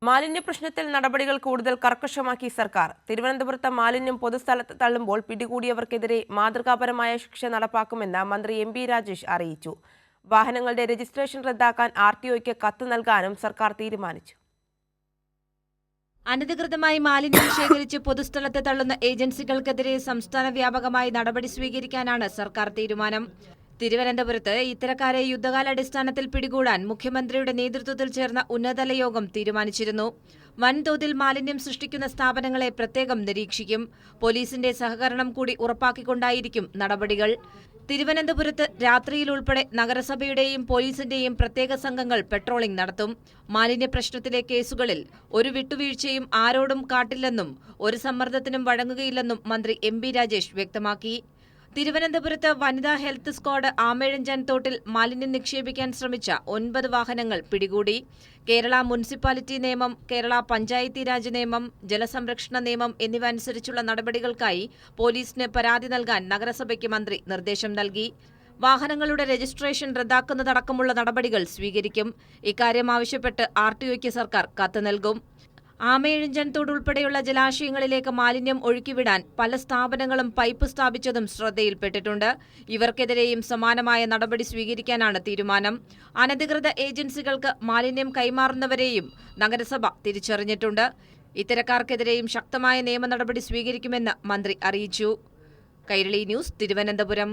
മാലിന്യ പ്രശ്നത്തിൽ നടപടികൾ കൂടുതൽ കർക്കശമാക്കി സർക്കാർ. തിരുവനന്തപുരത്ത് മാലിന്യം പൊതുസ്ഥലത്ത് തള്ളുമ്പോൾ പിടികൂടിയവർക്കെതിരെ മാതൃകാപരമായ ശിക്ഷ നടപ്പാക്കുമെന്ന് മന്ത്രി എം.ബി. രാജേഷ് അറിയിച്ചു. വാഹനങ്ങളുടെ രജിസ്ട്രേഷൻ റദ്ദാക്കാൻ ആർടിഒയ്ക്ക് കത്ത് നൽകാനും സർക്കാർ തീരുമാനിച്ചു. അനധികൃതമായി മാലിന്യം ശേഖരിച്ച് പൊതുസ്ഥലത്ത് തള്ളുന്ന ഏജൻസികൾക്കെതിരെ സംസ്ഥാന വ്യാപകമായി നടപടി സ്വീകരിക്കാനാണ് സർക്കാർ തീരുമാനം. തിരുവനന്തപുരത്ത് ഇത്തരക്കാരെ യുദ്ധകാലാടിസ്ഥാനത്തിൽ പിടികൂടാൻ മുഖ്യമന്ത്രിയുടെ നേതൃത്വത്തിൽ ചേർന്ന ഉന്നതതല യോഗം തീരുമാനിച്ചിരുന്നു. വൻതോതിൽ മാലിന്യം സൃഷ്ടിക്കുന്ന സ്ഥാപനങ്ങളെ പ്രത്യേകം നിരീക്ഷിക്കും. പോലീസിന്റെ സഹകരണം കൂടി ഉറപ്പാക്കിക്കൊണ്ടായിരിക്കും നടപടികൾ. തിരുവനന്തപുരത്ത് രാത്രിയിലുൾപ്പെടെ നഗരസഭയുടെയും പോലീസിന്റെയും പ്രത്യേക സംഘങ്ങൾ പെട്രോളിംഗ് നടത്തും. മാലിന്യ പ്രശ്നത്തിലെ കേസുകളിൽ ഒരു വിട്ടുവീഴ്ചയും ആരോടും കാട്ടില്ലെന്നും ഒരു സമ്മർദ്ദത്തിനും വഴങ്ങുകയില്ലെന്നും മന്ത്രി എം.ബി. രാജേഷ് വ്യക്തമാക്കി. തിരുവനന്തപുരത്ത് വനിതാ ഹെൽത്ത് സ്ക്വാഡ് ആമേഴഞ്ചാൻ തോട്ടിൽ മാലിന്യം നിക്ഷേപിക്കാൻ ശ്രമിച്ച 9 വാഹനങ്ങൾ പിടികൂടി. കേരള മുനിസിപ്പാലിറ്റി നിയമം, കേരള പഞ്ചായത്തി രാജ് നിയമം, ജലസംരക്ഷണ നിയമം എന്നിവ അനുസരിച്ചുള്ള നടപടികൾക്കായി പോലീസിന് പരാതി നൽകാൻ നഗരസഭയ്ക്ക് മന്ത്രി നിർദ്ദേശം നൽകി. വാഹനങ്ങളുടെ രജിസ്ട്രേഷൻ റദ്ദാക്കുന്നതടക്കമുള്ള നടപടികൾ സ്വീകരിക്കും. ഇക്കാര്യം ആവശ്യപ്പെട്ട് ആർടിഒയ്ക്ക് സർക്കാർ കത്ത് നൽകും. ആമയിഴഞ്ചൻ തോടുൾപ്പെടെയുള്ള ജലാശയങ്ങളിലേക്ക് മാലിന്യം ഒഴുക്കിവിടാൻ പല സ്ഥാപനങ്ങളും പൈപ്പ് സ്ഥാപിച്ചതും ശ്രദ്ധയിൽപ്പെട്ടിട്ടുണ്ട്. ഇവർക്കെതിരെയും സമാനമായ നടപടി സ്വീകരിക്കാനാണ് തീരുമാനം. അനധികൃത ഏജൻസികൾക്ക് മാലിന്യം കൈമാറുന്നവരെയും നഗരസഭ തിരിച്ചറിഞ്ഞിട്ടുണ്ട്. ഇത്തരക്കാർക്കെതിരെയും ശക്തമായ നിയമ നടപടി സ്വീകരിക്കുമെന്ന് മന്ത്രി അറിയിച്ചു. കൈരളി ന്യൂസ്, തിരുവനന്തപുരം.